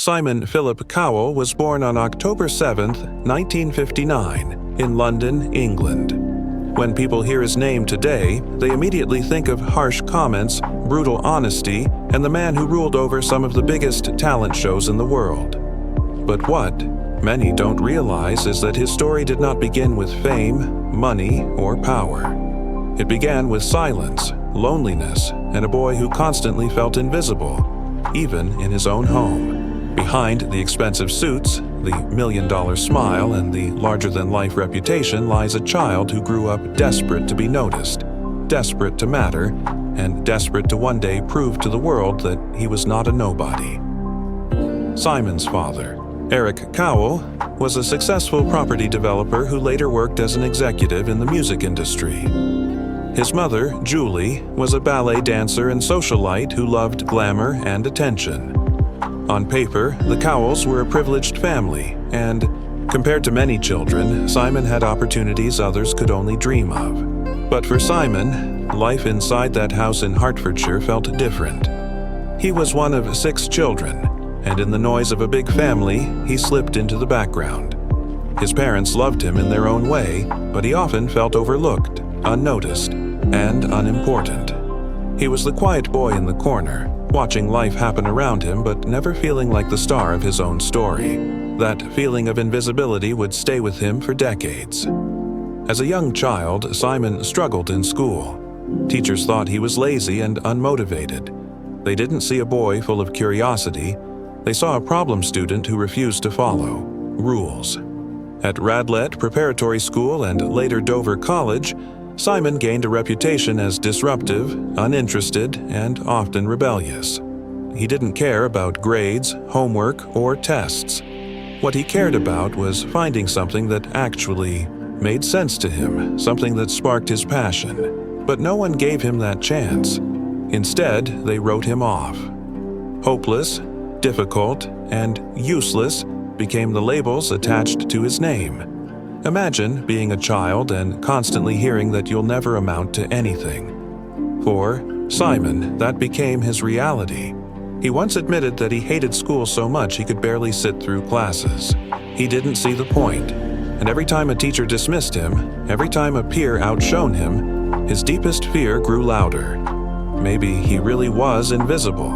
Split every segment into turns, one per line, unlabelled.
Simon Philip Cowell was born on October 7, 1959, in London, England. When people hear his name today, they immediately think of harsh comments, brutal honesty, and the man who ruled over some of the biggest talent shows in the world. But what many don't realize is that his story did not begin with fame, money, or power. It began with silence, loneliness, and a boy who constantly felt invisible, even in his own home. Behind the expensive suits, the million-dollar smile, and the larger-than-life reputation lies a child who grew up desperate to be noticed, desperate to matter, and desperate to one day prove to the world that he was not a nobody. Simon's father, Eric Cowell, was a successful property developer who later worked as an executive in the music industry. His mother, Julie, was a ballet dancer and socialite who loved glamour and attention. On paper, the Cowells were a privileged family, and, compared to many children, Simon had opportunities others could only dream of. But for Simon, life inside that house in Hertfordshire felt different. He was one of 6 children, and in the noise of a big family, he slipped into the background. His parents loved him in their own way, but he often felt overlooked, unnoticed, and unimportant. He was the quiet boy in the corner, watching life happen around him but never feeling like the star of his own story. That feeling of invisibility would stay with him for decades. As a young child, Simon struggled in school. Teachers thought he was lazy and unmotivated. They didn't see a boy full of curiosity. They saw a problem student who refused to follow rules. At Radlett Preparatory School and later Dover College, Simon gained a reputation as disruptive, uninterested, and often rebellious. He didn't care about grades, homework, or tests. What he cared about was finding something that actually made sense to him, something that sparked his passion. But no one gave him that chance. Instead, they wrote him off. Hopeless, difficult, and useless became the labels attached to his name. Imagine being a child and constantly hearing that you'll never amount to anything. For Simon, that became his reality. He once admitted that he hated school so much he could barely sit through classes. He didn't see the point, and every time a teacher dismissed him, every time a peer outshone him, his deepest fear grew louder. Maybe he really was invisible.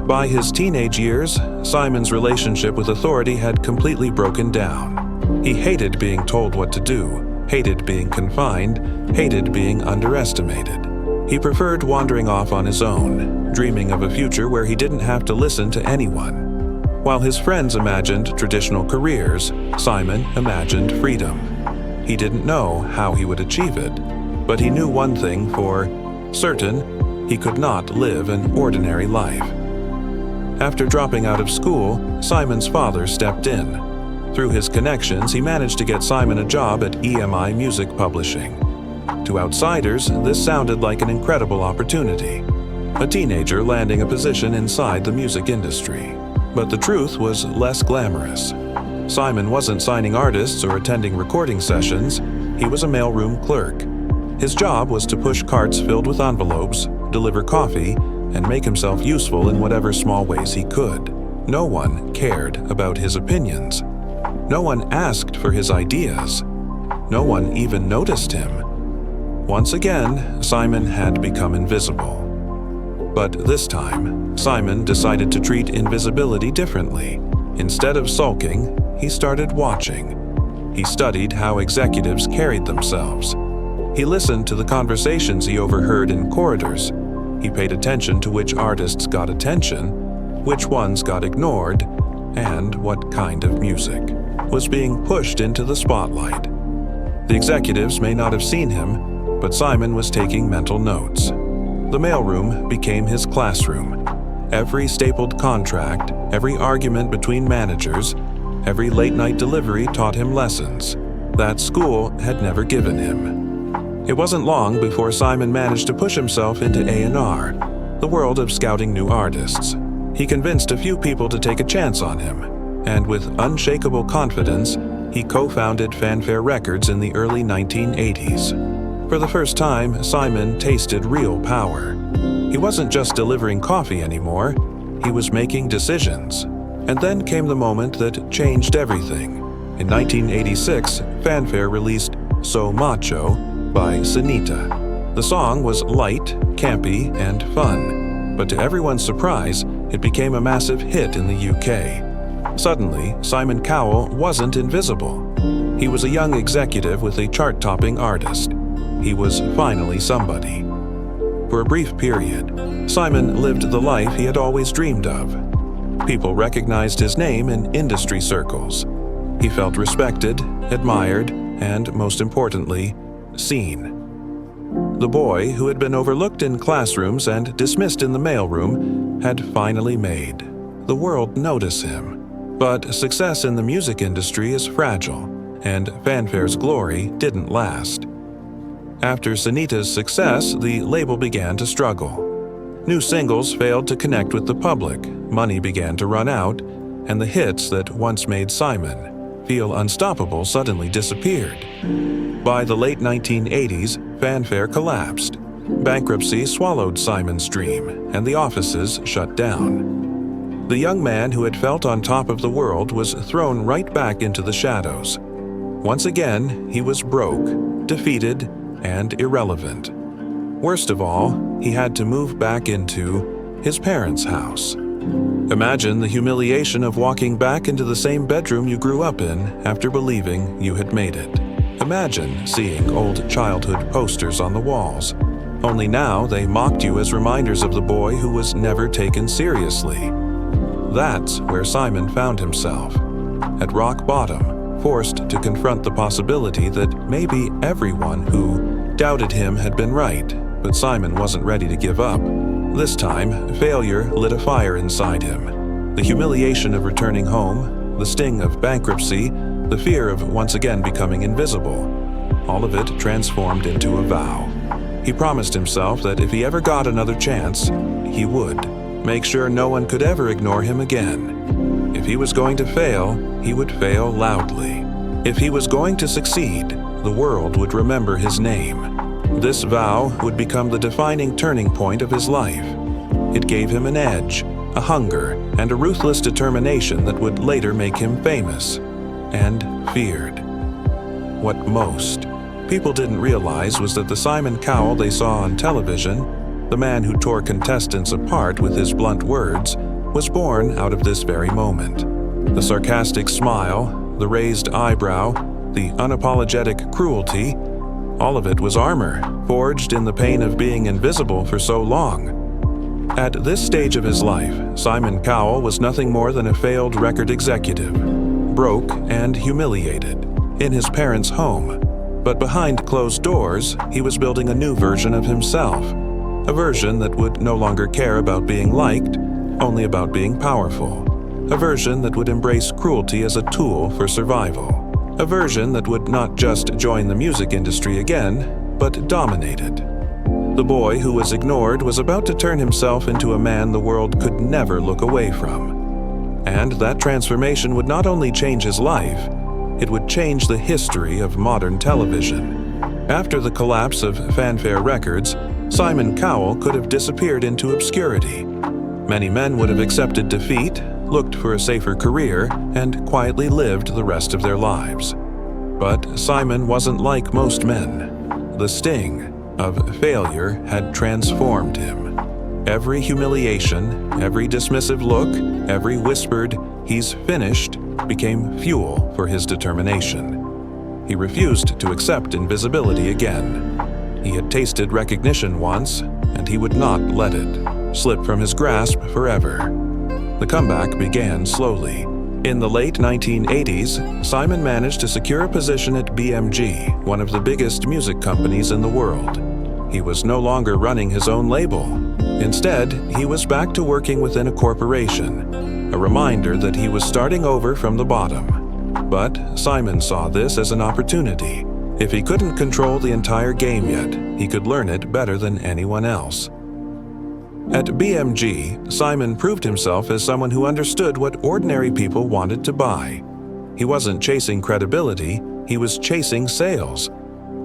By his teenage years, Simon's relationship with authority had completely broken down. He hated being told what to do, hated being confined, hated being underestimated. He preferred wandering off on his own, dreaming of a future where he didn't have to listen to anyone. While his friends imagined traditional careers, Simon imagined freedom. He didn't know how he would achieve it, but he knew one thing for certain: he could not live an ordinary life. After dropping out of school, Simon's father stepped in. Through his connections, he managed to get Simon a job at EMI Music Publishing. To outsiders, this sounded like an incredible opportunity. A teenager landing a position inside the music industry. But the truth was less glamorous. Simon wasn't signing artists or attending recording sessions. He was a mailroom clerk. His job was to push carts filled with envelopes, deliver coffee, and make himself useful in whatever small ways he could. No one cared about his opinions. No one asked for his ideas. No one even noticed him. Once again, Simon had become invisible. But this time, Simon decided to treat invisibility differently. Instead of sulking, he started watching. He studied how executives carried themselves. He listened to the conversations he overheard in corridors. He paid attention to which artists got attention, which ones got ignored, and what kind of music was being pushed into the spotlight. The executives may not have seen him, but Simon was taking mental notes. The mailroom became his classroom. Every stapled contract, every argument between managers, every late-night delivery taught him lessons that school had never given him. It wasn't long before Simon managed to push himself into A&R, the world of scouting new artists. He convinced a few people to take a chance on him, and with unshakable confidence, he co-founded Fanfare Records in the early 1980s. For the first time, Simon tasted real power. He wasn't just delivering coffee anymore, he was making decisions. And then came the moment that changed everything. In 1986, Fanfare released So Macho by Sanita. The song was light, campy, and fun, but to everyone's surprise, it became a massive hit in the UK. Suddenly, Simon Cowell wasn't invisible. He was a young executive with a chart-topping artist. He was finally somebody. For a brief period, Simon lived the life he had always dreamed of. People recognized his name in industry circles. He felt respected, admired, and, most importantly, seen. The boy, who had been overlooked in classrooms and dismissed in the mailroom, had finally made the world notice him. But success in the music industry is fragile, and Fanfare's glory didn't last. After Sanita's success, the label began to struggle. New singles failed to connect with the public, money began to run out, and the hits that once made Simon feel unstoppable suddenly disappeared. By the late 1980s, Fanfare collapsed. Bankruptcy swallowed Simon's dream, and the offices shut down. The young man who had felt on top of the world was thrown right back into the shadows. Once again, he was broke, defeated, and irrelevant. Worst of all, he had to move back into his parents' house. Imagine the humiliation of walking back into the same bedroom you grew up in after believing you had made it. Imagine seeing old childhood posters on the walls. Only now they mocked you as reminders of the boy who was never taken seriously. That's where Simon found himself, at rock bottom, forced to confront the possibility that maybe everyone who doubted him had been right, but Simon wasn't ready to give up. This time, failure lit a fire inside him. The humiliation of returning home, the sting of bankruptcy, the fear of once again becoming invisible. All of it transformed into a vow. He promised himself that if he ever got another chance, he would make sure no one could ever ignore him again. If he was going to fail, he would fail loudly. If he was going to succeed, the world would remember his name. This vow would become the defining turning point of his life. It gave him an edge, a hunger, and a ruthless determination that would later make him famous and feared. What most people didn't realize was that the Simon Cowell they saw on television, the man who tore contestants apart with his blunt words, was born out of this very moment. The sarcastic smile, the raised eyebrow, the unapologetic cruelty, all of it was armor, forged in the pain of being invisible for so long. At this stage of his life, Simon Cowell was nothing more than a failed record executive, broke and humiliated, in his parents' home. But behind closed doors, he was building a new version of himself, a version that would no longer care about being liked, only about being powerful, a version that would embrace cruelty as a tool for survival. A version that would not just join the music industry again, but dominate it. The boy who was ignored was about to turn himself into a man the world could never look away from. And that transformation would not only change his life, it would change the history of modern television. After the collapse of Fanfare Records, Simon Cowell could have disappeared into obscurity. Many men would have accepted defeat, looked for a safer career, and quietly lived the rest of their lives. But Simon wasn't like most men. The sting of failure had transformed him. Every humiliation, every dismissive look, every whispered, "He's finished," became fuel for his determination. He refused to accept invisibility again. He had tasted recognition once, and he would not let it slip from his grasp forever. The comeback began slowly. In the late 1980s, Simon managed to secure a position at BMG, one of the biggest music companies in the world. He was no longer running his own label. Instead, he was back to working within a corporation, a reminder that he was starting over from the bottom. But Simon saw this as an opportunity. If he couldn't control the entire game yet, he could learn it better than anyone else. At BMG, Simon proved himself as someone who understood what ordinary people wanted to buy. He wasn't chasing credibility, he was chasing sales.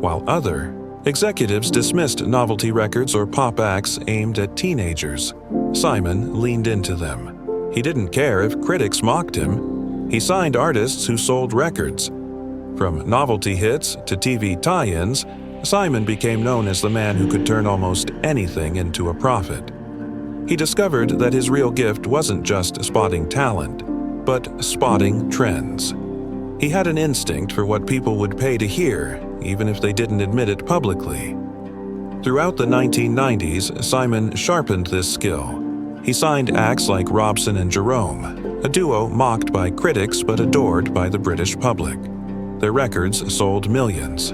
While other executives dismissed novelty records or pop acts aimed at teenagers, Simon leaned into them. He didn't care if critics mocked him. He signed artists who sold records. From novelty hits to TV tie-ins, Simon became known as the man who could turn almost anything into a profit. He discovered that his real gift wasn't just spotting talent, but spotting trends. He had an instinct for what people would pay to hear, even if they didn't admit it publicly. Throughout the 1990s, Simon sharpened this skill. He signed acts like Robson and Jerome, a duo mocked by critics but adored by the British public. Their records sold millions.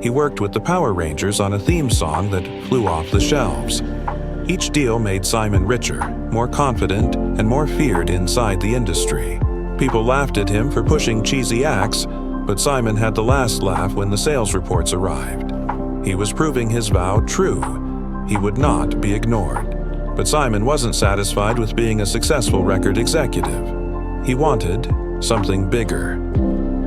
He worked with the Power Rangers on a theme song that flew off the shelves. Each deal made Simon richer, more confident, and more feared inside the industry. People laughed at him for pushing cheesy acts, but Simon had the last laugh when the sales reports arrived. He was proving his vow true. He would not be ignored. But Simon wasn't satisfied with being a successful record executive. He wanted something bigger.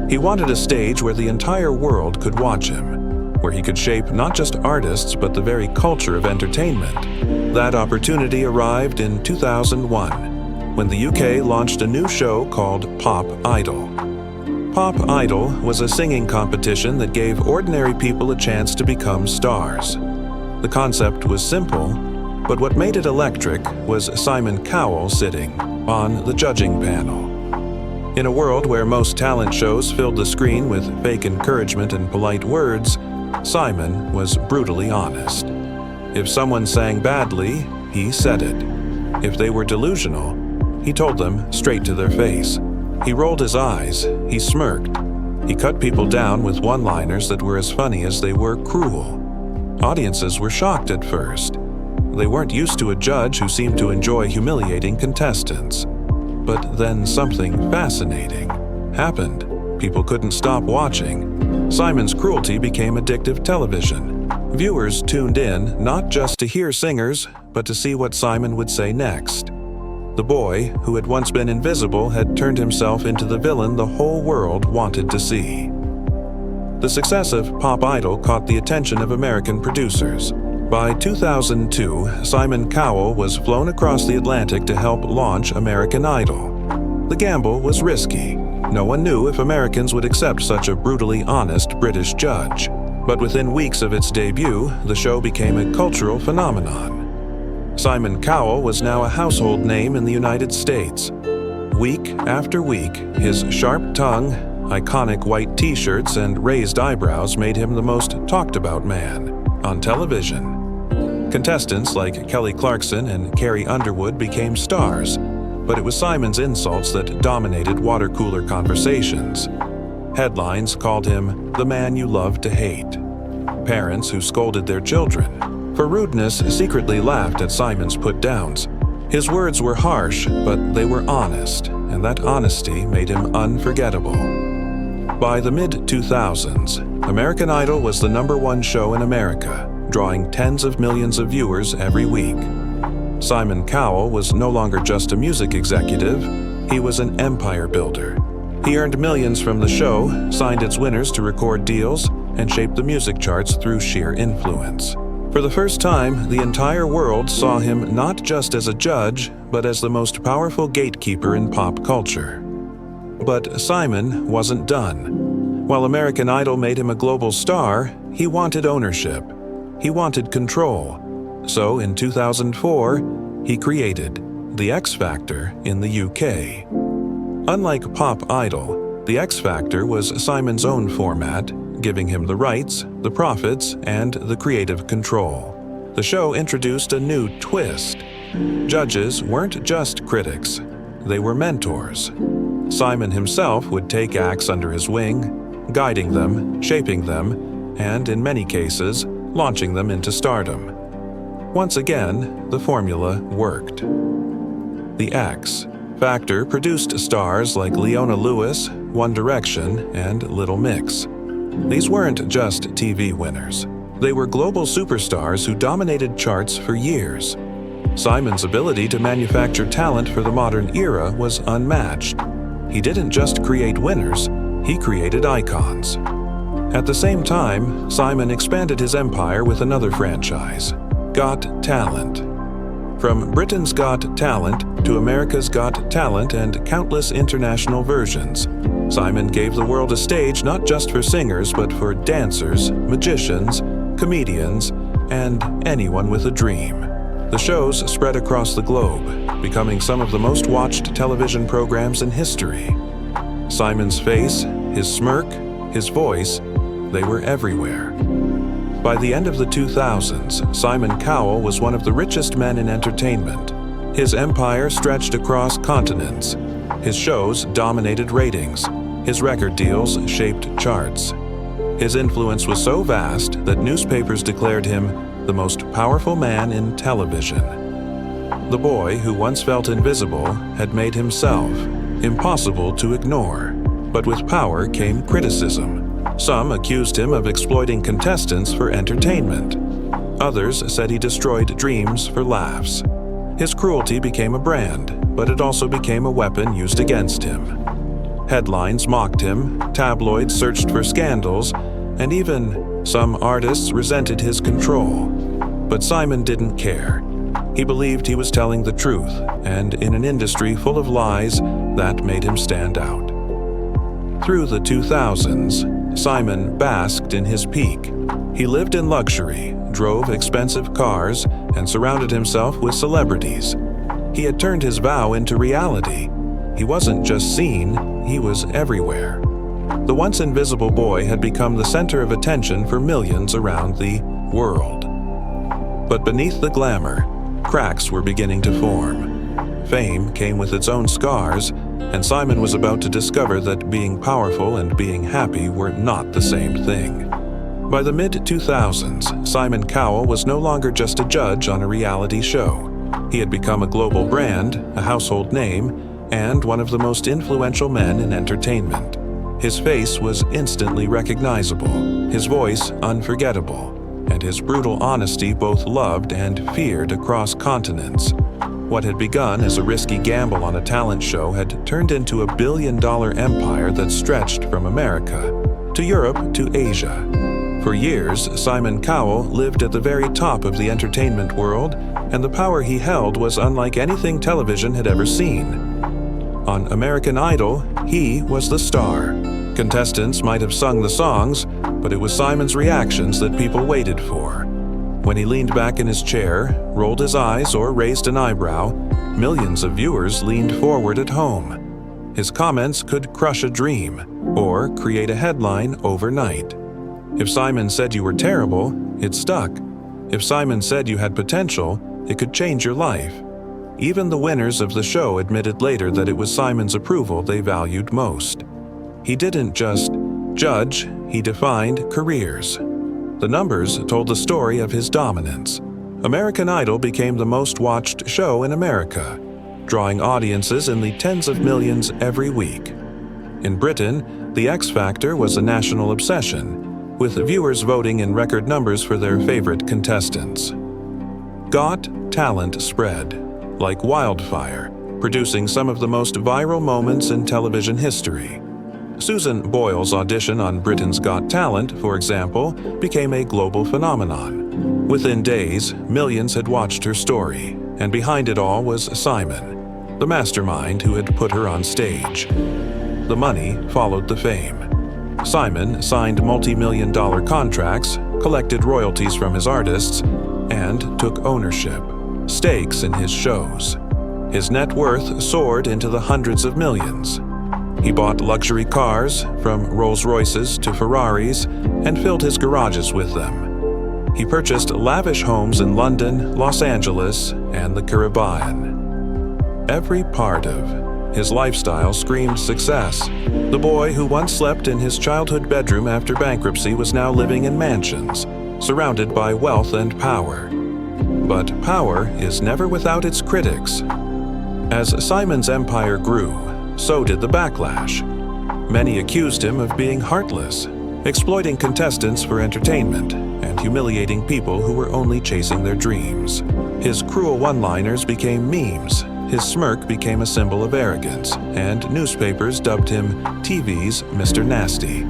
He wanted a stage where the entire world could watch him, where he could shape not just artists but the very culture of entertainment. That opportunity arrived in 2001, when the UK launched a new show called Pop Idol. Pop Idol was a singing competition that gave ordinary people a chance to become stars. The concept was simple, but what made it electric was Simon Cowell sitting on the judging panel. In a world where most talent shows filled the screen with fake encouragement and polite words, Simon was brutally honest. If someone sang badly, he said it. If they were delusional, he told them straight to their face. He rolled his eyes, he smirked. He cut people down with one-liners that were as funny as they were cruel. Audiences were shocked at first. They weren't used to a judge who seemed to enjoy humiliating contestants. But then something fascinating happened. People couldn't stop watching. Simon's cruelty became addictive television. Viewers tuned in not just to hear singers, but to see what Simon would say next. The boy, who had once been invisible, had turned himself into the villain the whole world wanted to see. The success of Pop Idol caught the attention of American producers. By 2002, Simon Cowell was flown across the Atlantic to help launch American Idol. The gamble was risky. No one knew if Americans would accept such a brutally honest British judge. But within weeks of its debut, the show became a cultural phenomenon. Simon Cowell was now a household name in the United States. Week after week, his sharp tongue, iconic white t-shirts, and raised eyebrows made him the most talked-about man on television. Contestants like Kelly Clarkson and Carrie Underwood became stars, but it was Simon's insults that dominated water cooler conversations. Headlines called him the man you love to hate. Parents who scolded their children for rudeness secretly laughed at Simon's put-downs. His words were harsh, but they were honest, and that honesty made him unforgettable. By the mid-2000s, American Idol was the #1 show in America, drawing tens of millions of viewers every week. Simon Cowell was no longer just a music executive, he was an empire builder. He earned millions from the show, signed its winners to record deals, and shaped the music charts through sheer influence. For the first time, the entire world saw him not just as a judge, but as the most powerful gatekeeper in pop culture. But Simon wasn't done. While American Idol made him a global star, he wanted ownership. He wanted control. So in 2004, he created The X Factor in the UK. Unlike Pop Idol, The X Factor was Simon's own format, giving him the rights, the profits, and the creative control. The show introduced a new twist. Judges weren't just critics, they were mentors. Simon himself would take acts under his wing, guiding them, shaping them, and in many cases, launching them into stardom. Once again, the formula worked. The X Factor produced stars like Leona Lewis, One Direction, and Little Mix. These weren't just TV winners. They were global superstars who dominated charts for years. Simon's ability to manufacture talent for the modern era was unmatched. He didn't just create winners, he created icons. At the same time, Simon expanded his empire with another franchise, Got Talent. From Britain's Got Talent to America's Got Talent and countless international versions, Simon gave the world a stage not just for singers but for dancers, magicians, comedians, and anyone with a dream. The shows spread across the globe, becoming some of the most watched television programs in history. Simon's face, his smirk, his voice, they were everywhere. By the end of the 2000s, Simon Cowell was one of the richest men in entertainment. His empire stretched across continents. His shows dominated ratings. His record deals shaped charts. His influence was so vast that newspapers declared him the most powerful man in television. The boy who once felt invisible had made himself impossible to ignore. But with power came criticism. Some accused him of exploiting contestants for entertainment. Others said he destroyed dreams for laughs. His cruelty became a brand, but it also became a weapon used against him. Headlines mocked him, tabloids searched for scandals, and even some artists resented his control. But Simon didn't care. He believed he was telling the truth, and in an industry full of lies, that made him stand out. Through the 2000s, Simon basked in his peak. He lived in luxury, drove expensive cars, and surrounded himself with celebrities. He had turned his vow into reality. He wasn't just seen, he was everywhere. The once invisible boy had become the center of attention for millions around the world. But beneath the glamour, cracks were beginning to form. Fame came with its own scars, and Simon was about to discover that being powerful and being happy were not the same thing. By the mid-2000s, Simon Cowell was no longer just a judge on a reality show. He had become a global brand, a household name, and one of the most influential men in entertainment. His face was instantly recognizable, his voice unforgettable, and his brutal honesty both loved and feared across continents. What had begun as a risky gamble on a talent show had turned into a billion-dollar empire that stretched from America to Europe to Asia. For years, Simon Cowell lived at the very top of the entertainment world, and the power he held was unlike anything television had ever seen. On American Idol, he was the star. Contestants might have sung the songs, but it was Simon's reactions that people waited for. When he leaned back in his chair, rolled his eyes, or raised an eyebrow, millions of viewers leaned forward at home. His comments could crush a dream or create a headline overnight. If Simon said you were terrible, it stuck. If Simon said you had potential, it could change your life. Even the winners of the show admitted later that it was Simon's approval they valued most. He didn't just judge, he defined careers. The numbers told the story of his dominance. American Idol became the most watched show in America, drawing audiences in the tens of millions every week. In Britain, The X Factor was a national obsession, with viewers voting in record numbers for their favorite contestants. Got Talent spread like wildfire, producing some of the most viral moments in television history. Susan Boyle's audition on Britain's Got Talent, for example, became a global phenomenon. Within days, millions had watched her story, and behind it all was Simon, the mastermind who had put her on stage. The money followed the fame. Simon signed multi-million-dollar contracts, collected royalties from his artists, and took ownership, stakes in his shows. His net worth soared into the hundreds of millions. He bought luxury cars, from Rolls-Royces to Ferraris, and filled his garages with them. He purchased lavish homes in London, Los Angeles, and the Caribbean. Every part of his lifestyle screamed success. The boy who once slept in his childhood bedroom after bankruptcy was now living in mansions, surrounded by wealth and power. But power is never without its critics. As Simon's empire grew, so did the backlash. Many accused him of being heartless, exploiting contestants for entertainment, and humiliating people who were only chasing their dreams. His cruel one-liners became memes, his smirk became a symbol of arrogance, and newspapers dubbed him TV's Mr. Nasty.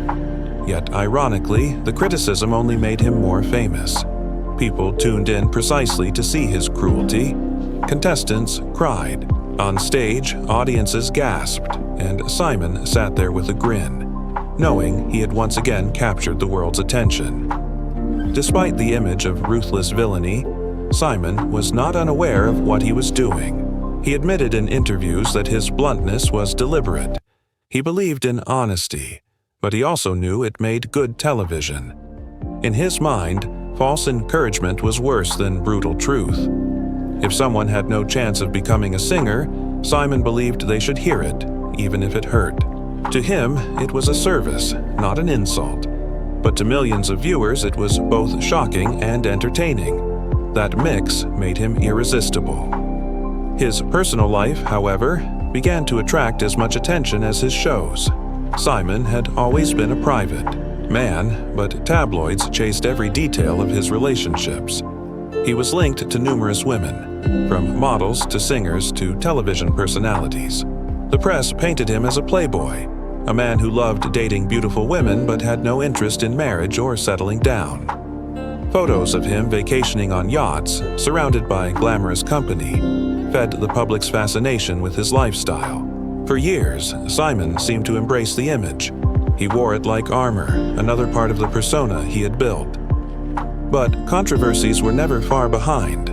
Yet ironically, the criticism only made him more famous. People tuned in precisely to see his cruelty. contestants cried. On stage, audiences gasped, and Simon sat there with a grin, knowing he had once again captured the world's attention. Despite the image of ruthless villainy, Simon was not unaware of what he was doing. He admitted in interviews that his bluntness was deliberate. He believed in honesty, but he also knew it made good television. In his mind, false encouragement was worse than brutal truth. If someone had no chance of becoming a singer, Simon believed they should hear it, even if it hurt. To him, it was a service, not an insult. But to millions of viewers, it was both shocking and entertaining. That mix made him irresistible. His personal life, however, began to attract as much attention as his shows. Simon had always been a private man, but tabloids chased every detail of his relationships. He was linked to numerous women, from models to singers to television personalities. The press painted him as a playboy, a man who loved dating beautiful women but had no interest in marriage or settling down. Photos of him vacationing on yachts, surrounded by glamorous company, fed the public's fascination with his lifestyle. For years, Simon seemed to embrace the image. He wore it like armor, another part of the persona he had built. But controversies were never far behind.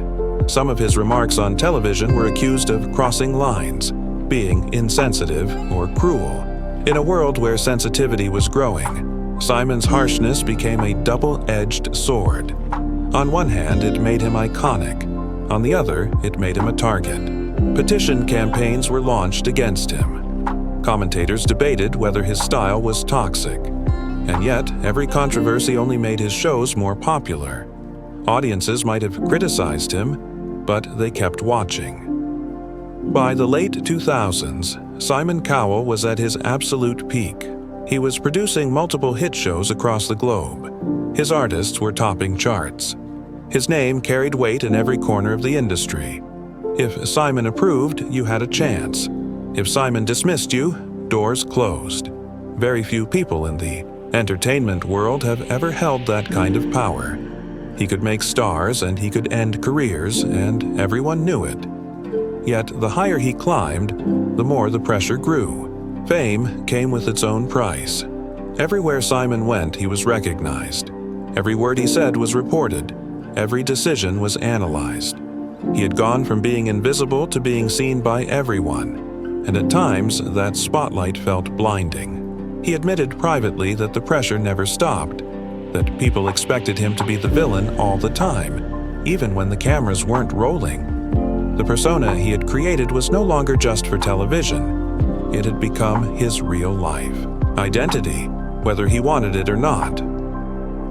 Some of his remarks on television were accused of crossing lines, being insensitive or cruel. In a world where sensitivity was growing, Simon's harshness became a double-edged sword. On one hand, it made him iconic. On the other, it made him a target. Petition campaigns were launched against him. Commentators debated whether his style was toxic. And yet, every controversy only made his shows more popular. Audiences might have criticized him, but they kept watching. By the late 2000s, Simon Cowell was at his absolute peak. He was producing multiple hit shows across the globe. His artists were topping charts. His name carried weight in every corner of the industry. If Simon approved, you had a chance. If Simon dismissed you, doors closed. Very few people in the entertainment world have ever held that kind of power. He could make stars and he could end careers, and everyone knew it. Yet the higher he climbed, the more the pressure grew. Fame came with its own price. Everywhere Simon went, he was recognized. Every word he said was reported. Every decision was analyzed. He had gone from being invisible to being seen by everyone, and at times that spotlight felt blinding. He admitted privately that the pressure never stopped, that people expected him to be the villain all the time, even when the cameras weren't rolling. The persona he had created was no longer just for television. It had become his real life identity, whether he wanted it or not.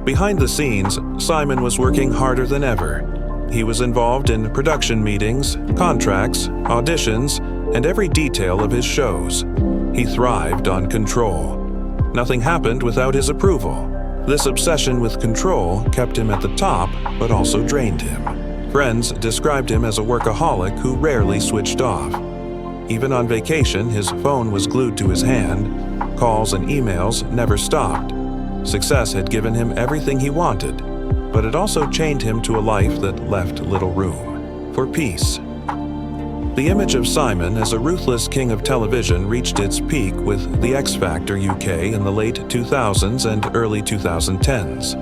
Behind the scenes, Simon was working harder than ever. He was involved in production meetings, contracts, auditions, and every detail of his shows. He thrived on control. Nothing happened without his approval. This obsession with control kept him at the top, but also drained him. Friends described him as a workaholic who rarely switched off. Even on vacation, his phone was glued to his hand. Calls and emails never stopped. Success had given him everything he wanted, but it also chained him to a life that left little room for peace. The image of Simon as a ruthless king of television reached its peak with The X Factor UK in the late 2000s and early 2010s.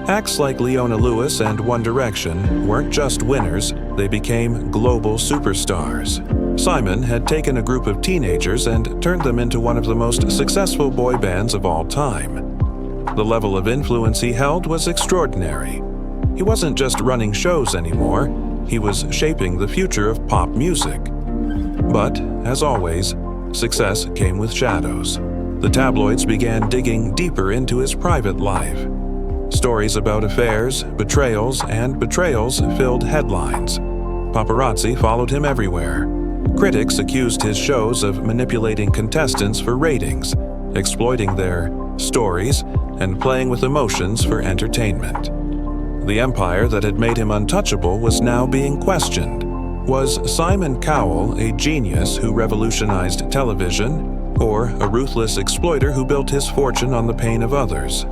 Acts like Leona Lewis and One Direction weren't just winners, they became global superstars. Simon had taken a group of teenagers and turned them into one of the most successful boy bands of all time. The level of influence he held was extraordinary. He wasn't just running shows anymore, he was shaping the future of pop music. But, as always, success came with shadows. The tabloids began digging deeper into his private life. Stories about affairs, betrayals, and betrayals filled headlines. Paparazzi followed him everywhere. Critics accused his shows of manipulating contestants for ratings, exploiting their stories, and playing with emotions for entertainment. The empire that had made him untouchable was now being questioned. Was Simon Cowell a genius who revolutionized television, or a ruthless exploiter who built his fortune on the pain of others?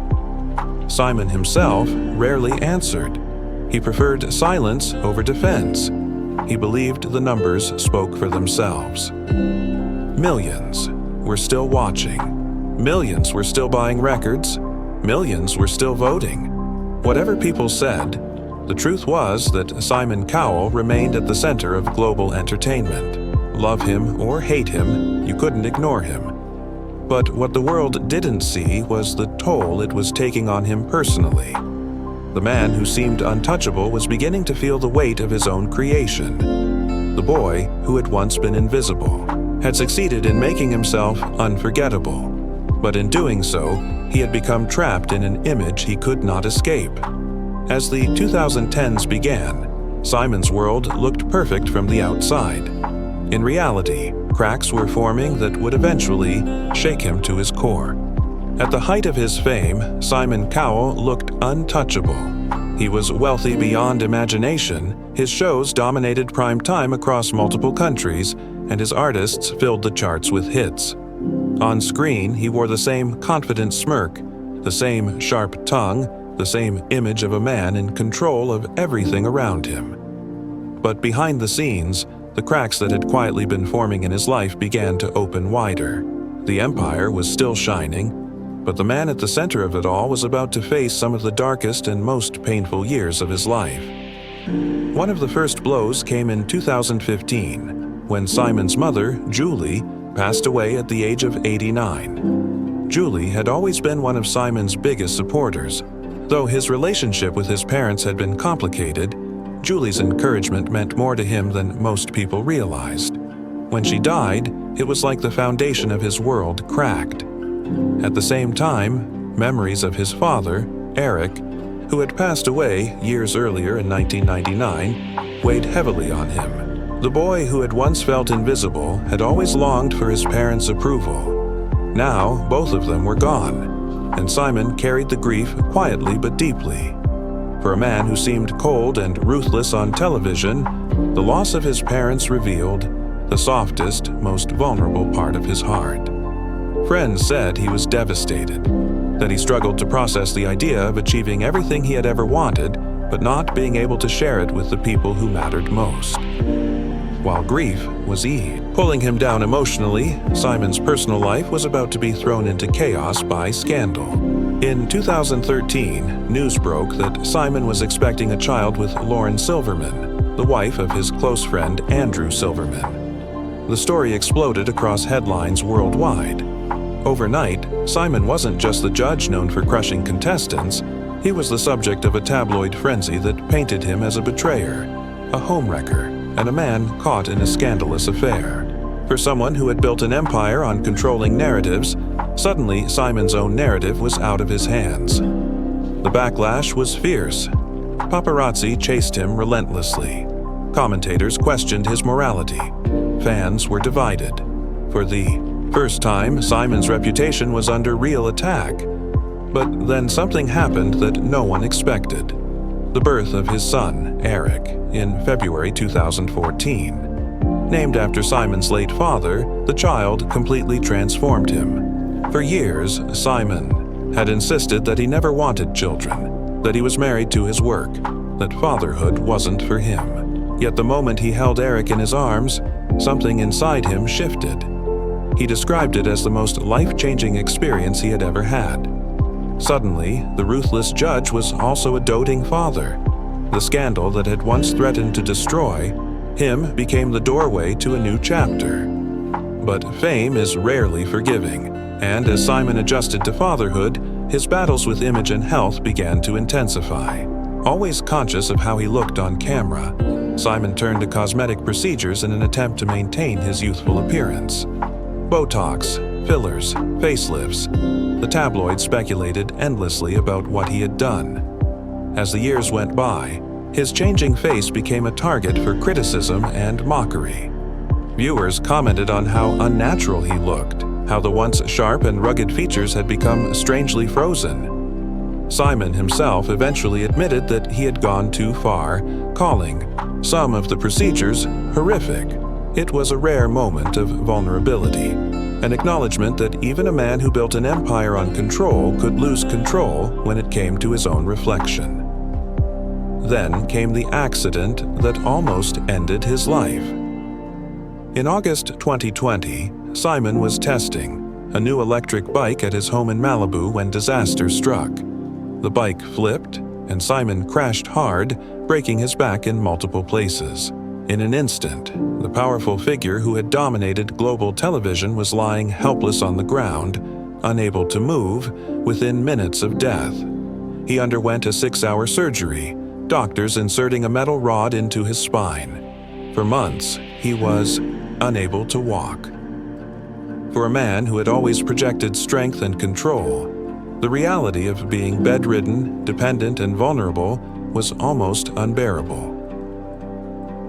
Simon himself rarely answered. He preferred silence over defense. he believed the numbers spoke for themselves. Millions were still watching. Millions were still buying records. Millions were still voting. Whatever people said, the truth was that Simon Cowell remained at the center of global entertainment. Love him or hate him, you couldn't ignore him. But what the world didn't see was the toll it was taking on him personally. The man who seemed untouchable was beginning to feel the weight of his own creation. The boy who had once been invisible had succeeded in making himself unforgettable. But in doing so, he had become trapped in an image he could not escape. As the 2010s began, Simon's world looked perfect from the outside. In reality, cracks were forming that would eventually shake him to his core. At the height of his fame, Simon Cowell looked untouchable. He was wealthy beyond imagination, his shows dominated prime time across multiple countries, and his artists filled the charts with hits. On screen, he wore the same confident smirk, the same sharp tongue, the same image of a man in control of everything around him. But behind the scenes, the cracks that had quietly been forming in his life began to open wider. The empire was still shining, but the man at the center of it all was about to face some of the darkest and most painful years of his life. One of the first blows came in 2015, when Simon's mother, Julie, passed away at the age of 89. Julie had always been one of Simon's biggest supporters. Though his relationship with his parents had been complicated, Julie's encouragement meant more to him than most people realized. When she died, it was like the foundation of his world cracked. At the same time, memories of his father, Eric, who had passed away years earlier in 1999, weighed heavily on him. The boy who had once felt invisible had always longed for his parents' approval. Now, both of them were gone, and Simon carried the grief quietly but deeply. For a man who seemed cold and ruthless on television, the loss of his parents revealed the softest, most vulnerable part of his heart. Friends said he was devastated, that he struggled to process the idea of achieving everything he had ever wanted, but not being able to share it with the people who mattered most. While grief was pulling him down emotionally, Simon's personal life was about to be thrown into chaos by scandal. In 2013, news broke that Simon was expecting a child with Lauren Silverman, the wife of his close friend Andrew Silverman. The story exploded across headlines worldwide. Overnight, Simon wasn't just the judge known for crushing contestants, he was the subject of a tabloid frenzy that painted him as a betrayer, a homewrecker, and a man caught in a scandalous affair. For someone who had built an empire on controlling narratives, suddenly Simon's own narrative was out of his hands. The backlash was fierce. Paparazzi chased him relentlessly. Commentators questioned his morality. Fans were divided. For the first time, Simon's reputation was under real attack. But then something happened that no one expected. The birth of his son, Eric, in February 2014. Named after Simon's late father, the child completely transformed him. For years, Simon had insisted that he never wanted children, that he was married to his work, that fatherhood wasn't for him. Yet the moment he held Eric in his arms, something inside him shifted. He described it as the most life-changing experience he had ever had. Suddenly, the ruthless judge was also a doting father. The scandal that had once threatened to destroy him became the doorway to a new chapter. But fame is rarely forgiving, and as Simon adjusted to fatherhood, his battles with image and health began to intensify. Always conscious of how he looked on camera, Simon turned to cosmetic procedures in an attempt to maintain his youthful appearance. Botox, fillers, facelifts. The tabloids speculated endlessly about what he had done. As the years went by, his changing face became a target for criticism and mockery. Viewers commented on how unnatural he looked, how the once sharp and rugged features had become strangely frozen. Simon himself eventually admitted that he had gone too far, calling some of the procedures horrific. It was a rare moment of vulnerability, an acknowledgement that even a man who built an empire on control could lose control when it came to his own reflection. Then came the accident that almost ended his life. In August 2020, Simon was testing a new electric bike at his home in Malibu when disaster struck. The bike flipped, and Simon crashed hard, breaking his back in multiple places. In an instant, the powerful figure who had dominated global television was lying helpless on the ground, unable to move, within minutes of death. He underwent a 6-hour surgery, doctors inserting a metal rod into his spine. For months, he was unable to walk. For a man who had always projected strength and control, the reality of being bedridden, dependent, and vulnerable was almost unbearable.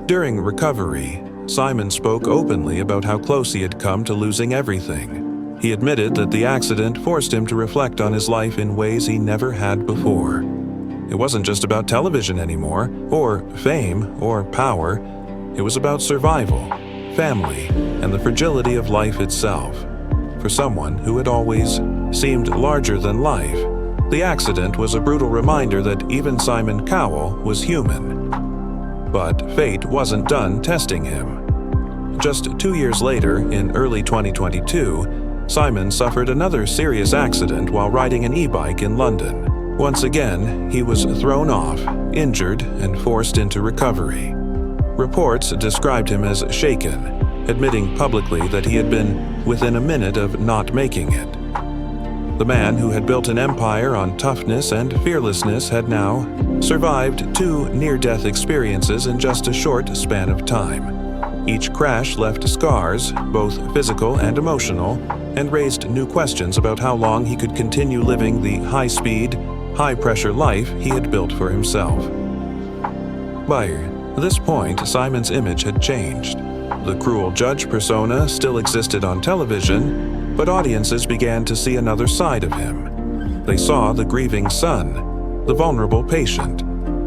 During recovery, Simon spoke openly about how close he had come to losing everything. He admitted that the accident forced him to reflect on his life in ways he never had before. It wasn't just about television anymore, or fame, or power. It was about survival, family, and the fragility of life itself. For someone who had always seemed larger than life, the accident was a brutal reminder that even Simon Cowell was human. But fate wasn't done testing him. Just 2 years later, in early 2022, Simon suffered another serious accident while riding an e-bike in London. Once again, he was thrown off, injured, and forced into recovery. Reports described him as shaken, admitting publicly that he had been within a minute of not making it. The man who had built an empire on toughness and fearlessness had now survived 2 near-death experiences in just a short span of time. Each crash left scars, both physical and emotional, and raised new questions about how long he could continue living the high-speed, high-pressure life he had built for himself. By this point, Simon's image had changed. The cruel judge persona still existed on television, but audiences began to see another side of him. They saw the grieving son, the vulnerable patient,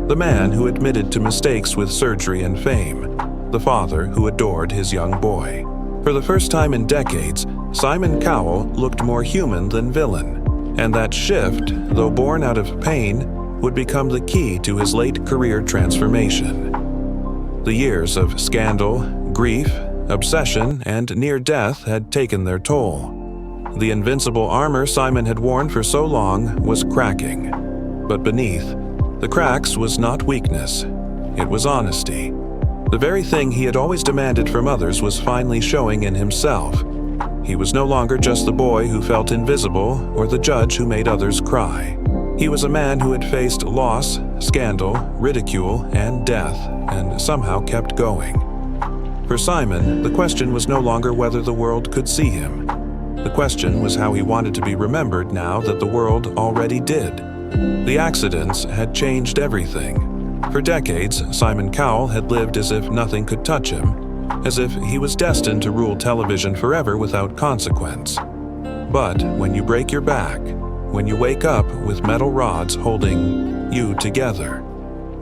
the man who admitted to mistakes with surgery and fame, the father who adored his young boy. For the first time in decades, Simon Cowell looked more human than villain, and that shift, though born out of pain, would become the key to his late career transformation. The years of scandal, grief, obsession, and near death had taken their toll. The invincible armor Simon had worn for so long was cracking. But beneath the cracks was not weakness, it was honesty. The very thing he had always demanded from others was finally showing in himself. He was no longer just the boy who felt invisible or the judge who made others cry. He was a man who had faced loss, scandal, ridicule, and death, and somehow kept going. For Simon, the question was no longer whether the world could see him. The question was how he wanted to be remembered now that the world already did. The accidents had changed everything. For decades, Simon Cowell had lived as if nothing could touch him, as if he was destined to rule television forever without consequence. But when you break your back, when you wake up with metal rods holding you together,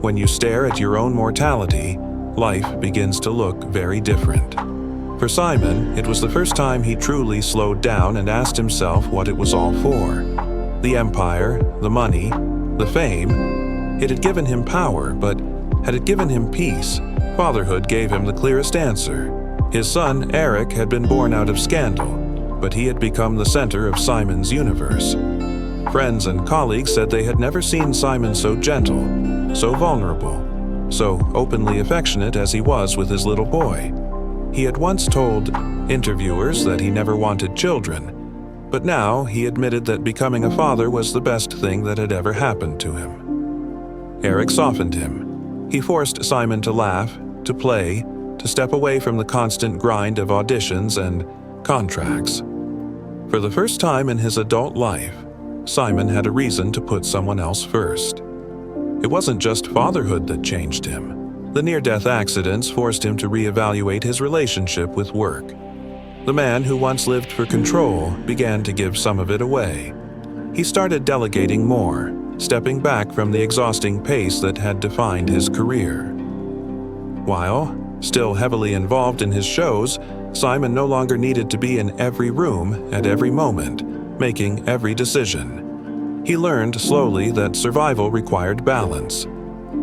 when you stare at your own mortality, life begins to look very different. For Simon, it was the first time he truly slowed down and asked himself what it was all for. The empire, the money, the fame, it had given him power, but had it given him peace? Fatherhood gave him the clearest answer. His son, Eric, had been born out of scandal, but he had become the center of Simon's universe. Friends and colleagues said they had never seen Simon so gentle, so vulnerable, so openly affectionate as he was with his little boy. He had once told interviewers that he never wanted children, but now he admitted that becoming a father was the best thing that had ever happened to him. Eric softened him. He forced Simon to laugh, to play, to step away from the constant grind of auditions and contracts. For the first time in his adult life, Simon had a reason to put someone else first. It wasn't just fatherhood that changed him. The near-death accidents forced him to reevaluate his relationship with work. The man who once lived for control began to give some of it away. He started delegating more, stepping back from the exhausting pace that had defined his career. While still heavily involved in his shows, Simon no longer needed to be in every room at every moment, making every decision. He learned slowly that survival required balance.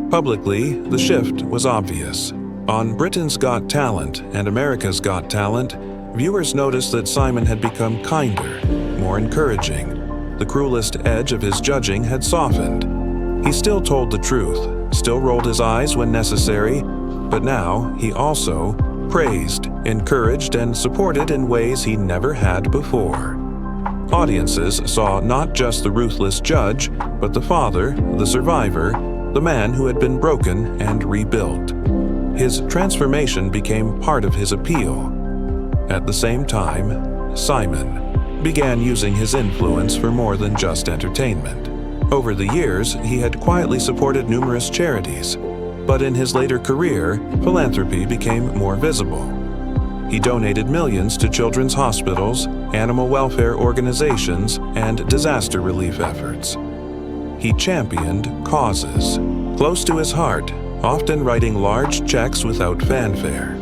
Publicly, the shift was obvious. On Britain's Got Talent and America's Got Talent, viewers noticed that Simon had become kinder, more encouraging. The cruelest edge of his judging had softened. He still told the truth, still rolled his eyes when necessary, but now he also praised, encouraged, and supported in ways he never had before. Audiences saw not just the ruthless judge, but the father, the survivor, the man who had been broken and rebuilt. His transformation became part of his appeal. At the same time, Simon began using his influence for more than just entertainment. Over the years, he had quietly supported numerous charities, but in his later career, philanthropy became more visible. He donated millions to children's hospitals, animal welfare organizations, and disaster relief efforts. He championed causes close to his heart, often writing large checks without fanfare.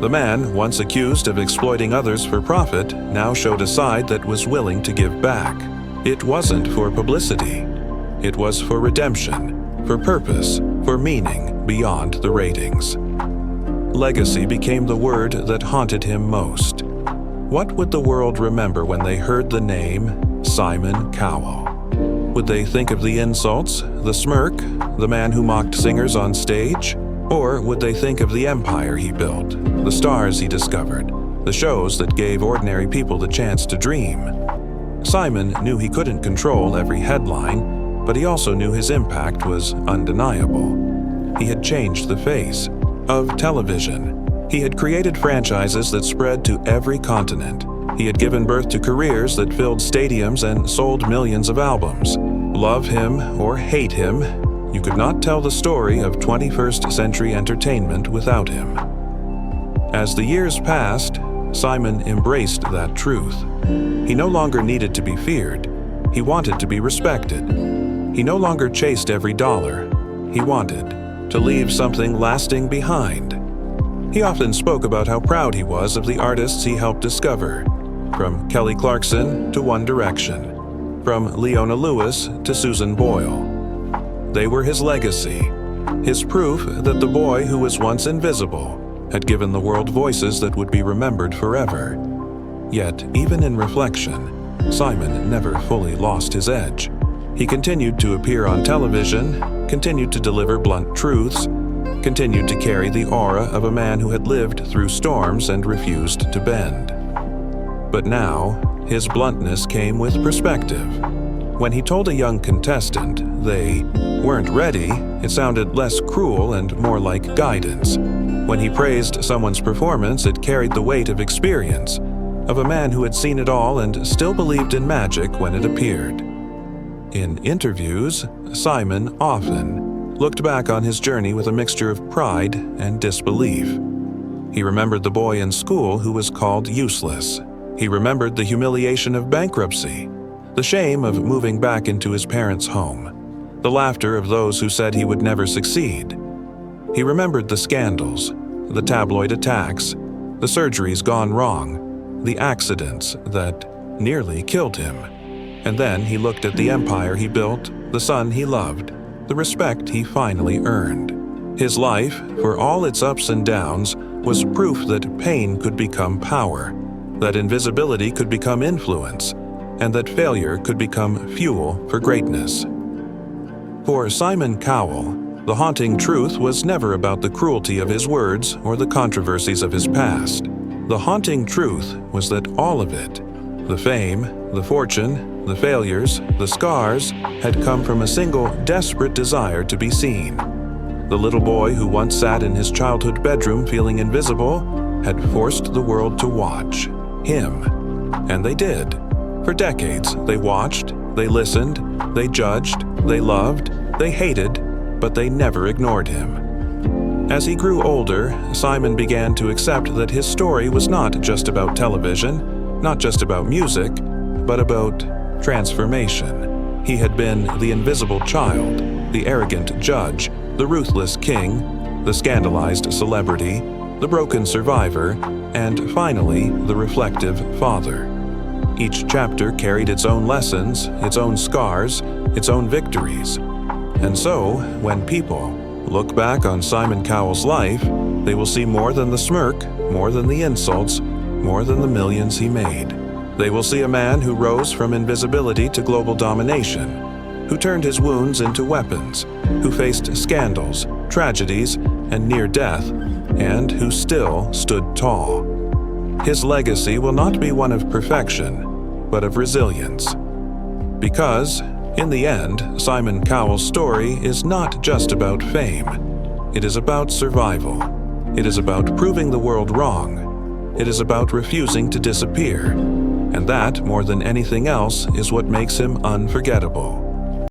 The man, once accused of exploiting others for profit, now showed a side that was willing to give back. It wasn't for publicity. It was for redemption, for purpose, for meaning beyond the ratings. Legacy became the word that haunted him most. What would the world remember when they heard the name Simon Cowell? Would they think of the insults, the smirk, the man who mocked singers on stage? Or would they think of the empire he built, the stars he discovered, the shows that gave ordinary people the chance to dream? Simon knew he couldn't control every headline, but he also knew his impact was undeniable. He had changed the face of television. He had created franchises that spread to every continent. He had given birth to careers that filled stadiums and sold millions of albums. Love him or hate him, you could not tell the story of 21st century entertainment without him. As the years passed, Simon embraced that truth. He no longer needed to be feared. He wanted to be respected. He no longer chased every dollar. He wanted to leave something lasting behind. He often spoke about how proud he was of the artists he helped discover, from Kelly Clarkson to One Direction, from Leona Lewis to Susan Boyle. They were his legacy, his proof that the boy who was once invisible had given the world voices that would be remembered forever. Yet, even in reflection, Simon never fully lost his edge. He continued to appear on television, continued to deliver blunt truths, continued to carry the aura of a man who had lived through storms and refused to bend. But now, his bluntness came with perspective. When he told a young contestant they weren't ready, it sounded less cruel and more like guidance. When he praised someone's performance, it carried the weight of experience, of a man who had seen it all and still believed in magic when it appeared. In interviews, Simon often looked back on his journey with a mixture of pride and disbelief. He remembered the boy in school who was called useless. He remembered the humiliation of bankruptcy, the shame of moving back into his parents' home, the laughter of those who said he would never succeed. He remembered the scandals, the tabloid attacks, the surgeries gone wrong, the accidents that nearly killed him. And then he looked at the empire he built, the son he loved, the respect he finally earned. His life, for all its ups and downs, was proof that pain could become power, that invisibility could become influence, and that failure could become fuel for greatness. For Simon Cowell, the haunting truth was never about the cruelty of his words or the controversies of his past. The haunting truth was that all of it, the fame, the fortune, the failures, the scars, had come from a single desperate desire to be seen. The little boy who once sat in his childhood bedroom feeling invisible had forced the world to watch him. And they did. For decades, they watched, they listened, they judged, they loved, they hated, but they never ignored him. As he grew older, Simon began to accept that his story was not just about television, not just about music, but about transformation. He had been the invisible child, the arrogant judge, the ruthless king, the scandalized celebrity, the broken survivor, and finally, the reflective father. Each chapter carried its own lessons, its own scars, its own victories. And so, when people, look back on Simon Cowell's life, they will see more than the smirk, more than the insults, more than the millions he made. They will see a man who rose from invisibility to global domination, who turned his wounds into weapons, who faced scandals, tragedies, and near death, and who still stood tall. His legacy will not be one of perfection, but of resilience. Because, in the end, Simon Cowell's story is not just about fame. It is about survival. It is about proving the world wrong. It is about refusing to disappear. And that, more than anything else, is what makes him unforgettable.